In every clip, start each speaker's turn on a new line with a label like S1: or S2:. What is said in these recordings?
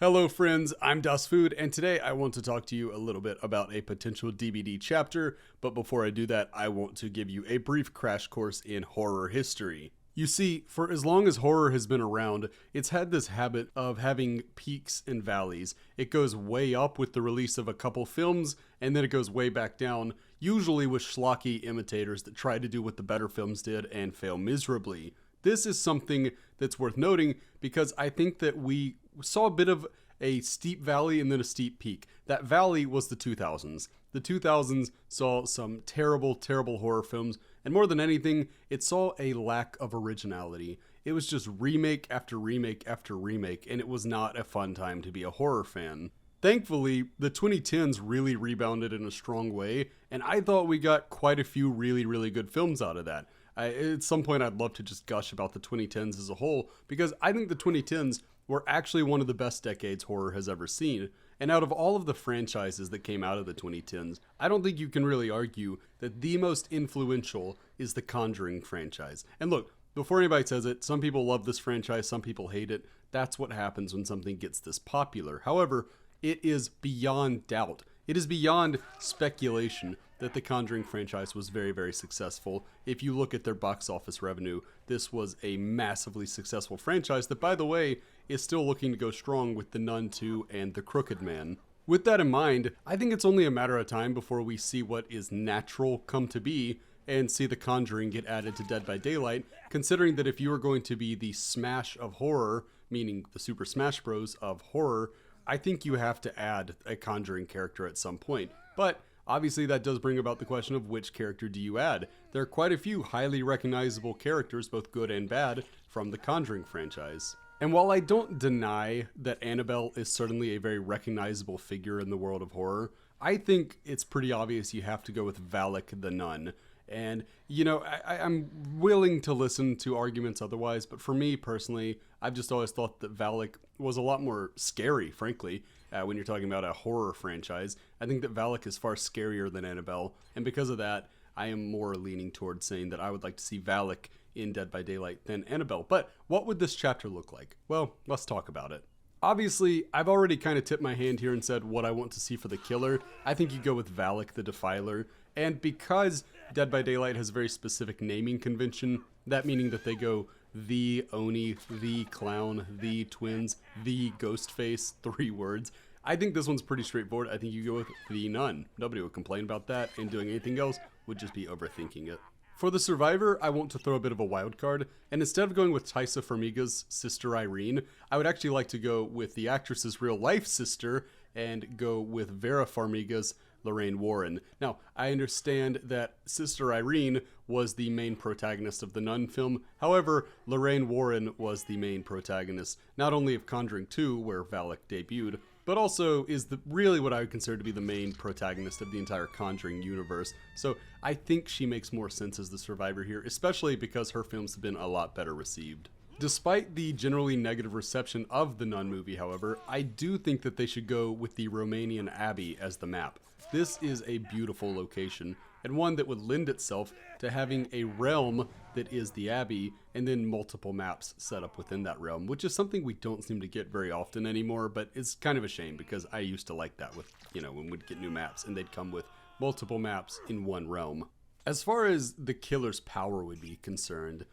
S1: Hello friends, I'm Das Food, and today I want to talk to you a little bit about a potential DBD chapter, but before I do that, I want to give you a brief crash course in horror history. You see, for as long as horror has been around, it's had this habit of having peaks and valleys. It goes way up with the release of a couple films, and then it goes way back down, usually with schlocky imitators that try to do what the better films did and fail miserably. This is something that's worth noting because I think that we saw a bit of a steep valley and then a steep peak. That valley was the 2000s. The 2000s saw some terrible, terrible horror films, and more than anything, it saw a lack of originality. It was just remake after remake after remake, and it was not a fun time to be a horror fan. Thankfully, the 2010s really rebounded in a strong way, and I thought we got quite a few really, really good films out of that. At some point, I'd love to just gush about the 2010s as a whole, because I think the 2010s were actually one of the best decades horror has ever seen. And out of all of the franchises that came out of the 2010s, I don't think you can really argue that the most influential is the Conjuring franchise. And look, before anybody says it, some people love this franchise, some people hate it. That's what happens when something gets this popular. However, it is beyond doubt. It is beyond speculation that the Conjuring franchise was very, very successful. If you look at their box office revenue, this was a massively successful franchise that, by the way, is still looking to go strong with The Nun 2 and The Crooked Man. With that in mind, I think it's only a matter of time before we see what is natural come to be and see The Conjuring get added to Dead by Daylight, considering that if you are going to be the Smash of horror, meaning the Super Smash Bros. Of horror, I think you have to add a Conjuring character at some point. But obviously that does bring about the question of which character do you add. There are quite a few highly recognizable characters, both good and bad, from the Conjuring franchise. And while I don't deny that Annabelle is certainly a very recognizable figure in the world of horror, I think it's pretty obvious you have to go with Valak the Nun. And, you know, I'm willing to listen to arguments otherwise, but for me personally, I've just always thought that Valak was a lot more scary, frankly, when you're talking about a horror franchise. I think that Valak is far scarier than Annabelle, and because of that, I am more leaning towards saying that I would like to see Valak in Dead by Daylight than Annabelle. But what would this chapter look like? Well, let's talk about it. Obviously, I've already kind of tipped my hand here and said what I want to see for the killer. I think you go with Valak the Defiler. And because Dead by Daylight has a very specific naming convention, that meaning that they go the Oni, the Clown, the Twins, the Ghostface, 3 words, I think this one's pretty straightforward. I think you go with the Nun. Nobody would complain about that, and doing anything else would just be overthinking it. For the survivor, I want to throw a bit of a wild card, and instead of going with Taissa Farmiga's sister Irene, I would actually like to go with the actress's real-life sister and go with Vera Farmiga's Lorraine Warren. Now, I understand that Sister Irene was the main protagonist of the Nun film. However, Lorraine Warren was the main protagonist, not only of Conjuring 2, where Valak debuted, but also is really what I would consider to be the main protagonist of the entire Conjuring universe. So I think she makes more sense as the survivor here, especially because her films have been a lot better received. Despite the generally negative reception of the Nun movie, however, I do think that they should go with the Romanian Abbey as the map. This is a beautiful location, and one that would lend itself to having a realm that is the Abbey, and then multiple maps set up within that realm, which is something we don't seem to get very often anymore, but it's kind of a shame because I used to like that with, when we'd get new maps and they'd come with multiple maps in one realm. As far as the killer's power would be concerned,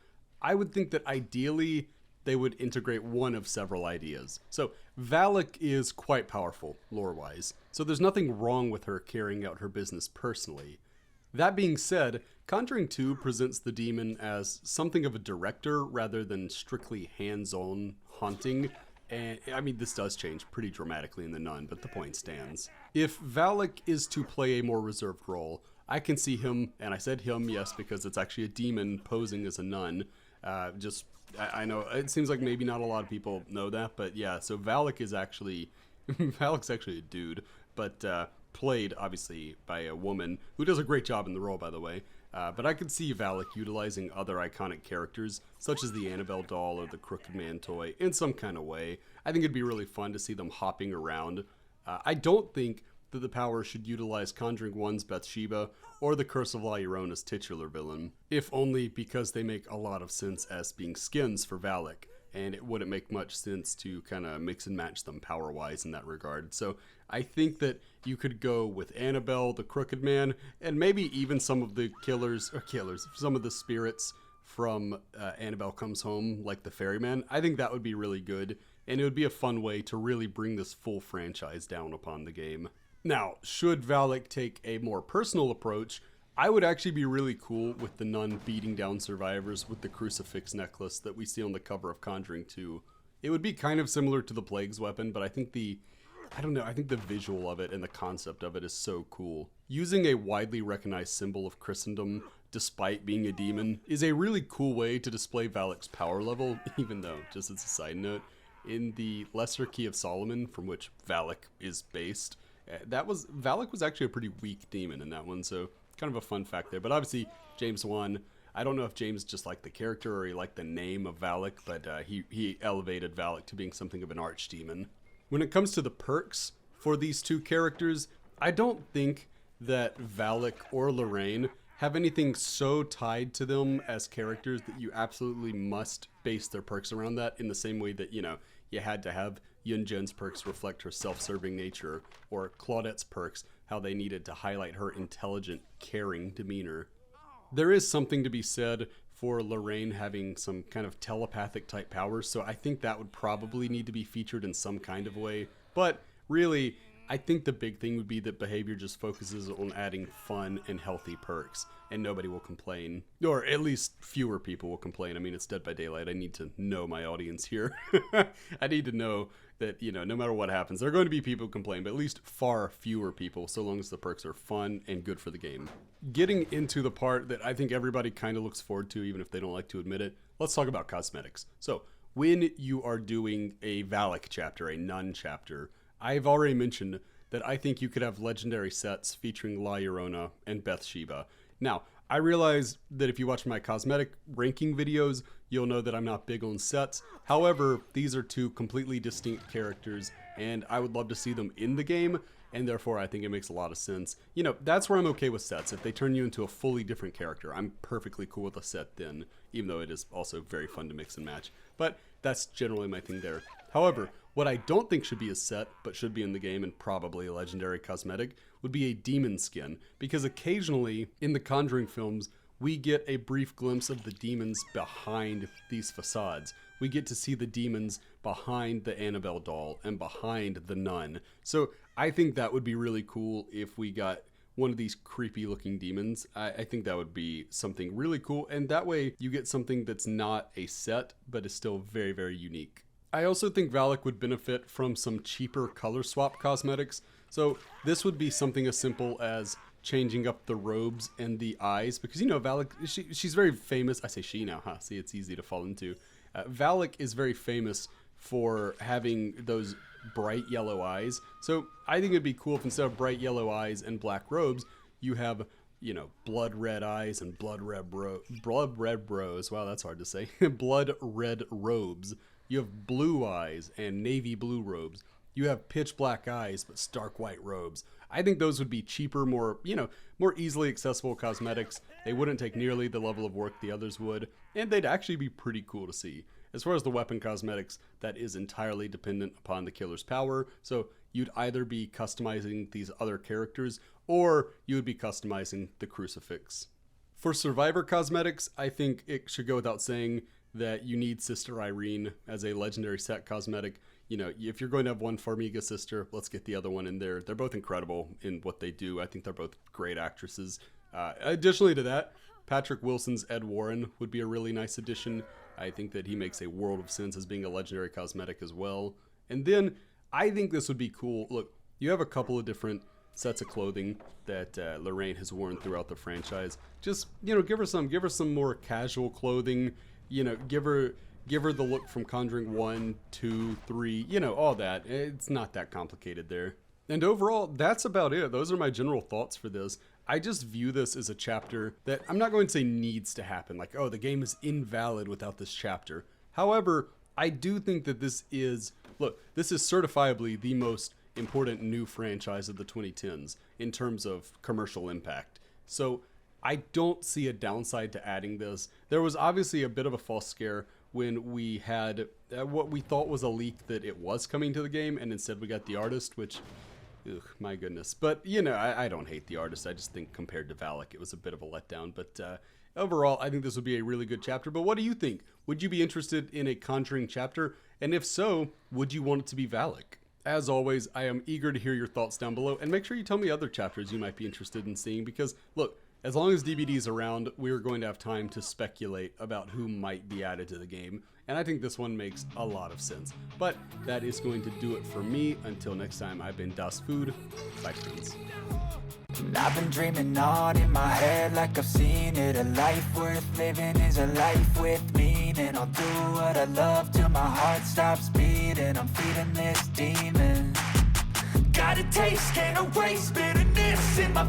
S1: I would think that ideally they would integrate one of several ideas. So Valak is quite powerful, lore-wise, so there's nothing wrong with her carrying out her business personally. That being said, Conjuring 2 presents the demon as something of a director rather than strictly hands-on haunting. And I mean, this does change pretty dramatically in The Nun, but the point stands. If Valak is to play a more reserved role, I can see him, and I said him, yes, because it's actually a demon posing as a nun. I know it seems like maybe not a lot of people know that, but yeah, so Valak is actually, Valak's actually a dude, but played obviously by a woman who does a great job in the role, by the way. But I could see Valak utilizing other iconic characters, such as the Annabelle doll or the Crooked Man toy, in some kind of way. I think it'd be really fun to see them hopping around. I don't think that the power should utilize Conjuring 1's Bathsheba or the Curse of La Llorona's titular villain, if only because they make a lot of sense as being skins for Valak. and it wouldn't make much sense to kind of mix and match them power-wise in that regard. So I think that you could go with Annabelle, the Crooked Man, and maybe even some of the some of the spirits from Annabelle Comes Home, like the Ferryman. I think that would be really good, and it would be a fun way to really bring this full franchise down upon the game. Now, should Valak take a more personal approach, I would actually be really cool with the nun beating down survivors with the crucifix necklace that we see on the cover of Conjuring 2. It would be kind of similar to the Plague's weapon, but I think the visual of it and the concept of it is so cool. Using a widely recognized symbol of Christendom, despite being a demon, is a really cool way to display Valak's power level, even though, just as a side note, in the Lesser Key of Solomon, from which Valak is based, Valak was actually a pretty weak demon in that one, so kind of a fun fact there. But obviously, James Wan, I don't know if James just liked the character or he liked the name of Valak, but he elevated Valak to being something of an archdemon. When it comes to the perks for these two characters, I don't think that Valak or Lorraine have anything so tied to them as characters that you absolutely must base their perks around that, in the same way that, you had to have Yun-Jen's perks reflect her self-serving nature, or Claudette's perks, how they needed to highlight her intelligent, caring demeanor. There is something to be said for Lorraine having some kind of telepathic type powers, so I think that would probably need to be featured in some kind of way. But really, I think the big thing would be that behavior just focuses on adding fun and healthy perks, and nobody will complain. Or at least fewer people will complain. I mean, it's Dead by Daylight. I need to know my audience here. I need to know that, no matter what happens, there are going to be people who complain, but at least far fewer people, so long as the perks are fun and good for the game. Getting into the part that I think everybody kind of looks forward to, even if they don't like to admit it, let's talk about cosmetics. So, when you are doing a Valak chapter, a nun chapter, I've already mentioned that I think you could have legendary sets featuring La Llorona and Bathsheba. Now, I realize that if you watch my cosmetic ranking videos, you'll know that I'm not big on sets. However, these are two completely distinct characters, and I would love to see them in the game, and therefore I think it makes a lot of sense. That's where I'm okay with sets. If they turn you into a fully different character, I'm perfectly cool with a set then, even though it is also very fun to mix and match. But that's generally my thing there. However, what I don't think should be a set, but should be in the game and probably a legendary cosmetic, would be a demon skin. Because occasionally, in the Conjuring films, we get a brief glimpse of the demons behind these facades. We get to see the demons behind the Annabelle doll and behind the nun. So I think that would be really cool if we got one of these creepy looking demons. I think that would be something really cool, and that way you get something that's not a set, but is still very, very unique. I also think Valak would benefit from some cheaper color swap cosmetics. So this would be something as simple as changing up the robes and the eyes, because Valak, she's very famous. I say she now, huh? See, it's easy to fall into. Valak is very famous for having those bright yellow eyes. So I think it'd be cool if instead of bright yellow eyes and black robes, you have, blood red eyes and blood red bros. Wow, that's hard to say. Blood red robes. You have blue eyes and navy blue robes. You have pitch black eyes but stark white robes. I think those would be cheaper, more easily accessible cosmetics. They wouldn't take nearly the level of work the others would, and they'd actually be pretty cool to see. As far as the weapon cosmetics, that is entirely dependent upon the killer's power, so you'd either be customizing these other characters, or you would be customizing the crucifix. For survivor cosmetics, I think it should go without saying that you need Sister Irene as a legendary set cosmetic. If you're going to have one Farmiga sister, let's get the other one in there. They're both incredible in what they do. I think they're both great actresses. Additionally to that, Patrick Wilson's Ed Warren would be a really nice addition. I think that he makes a world of sense as being a legendary cosmetic as well. And then I think this would be cool. Look, you have a couple of different sets of clothing that Lorraine has worn throughout the franchise. Just, give her some more casual clothing. Give her the look from Conjuring 1, 2, 3, all that. It's not that complicated there. And overall, that's about it. Those are my general thoughts for this. I just view this as a chapter that I'm not going to say needs to happen. Like, oh, the game is invalid without this chapter. However, I do think that this is certifiably the most important new franchise of the 2010s in terms of commercial impact. So I don't see a downside to adding this. There was obviously a bit of a false scare when we had what we thought was a leak that it was coming to the game, and instead we got the artist, which, ugh, my goodness. But, you know, I don't hate the artist. I just think compared to Valak, it was a bit of a letdown. But overall, I think this would be a really good chapter. But what do you think? Would you be interested in a Conjuring chapter? And if so, would you want it to be Valak? As always, I am eager to hear your thoughts down below, and make sure you tell me other chapters you might be interested in seeing, because, look, as long as DBD is around, we're going to have time to speculate about who might be added to the game, and I think this one makes a lot of sense. But that is going to do it for me. Until next time, I've been Das Food. Bye, friends.
S2: I've been dreaming on in my head like I've seen it. A life worth living is a life with meaning. I'll do what I love till my heart stops beating. I'm feeding this demon. Got a taste, can't erase bitterness in my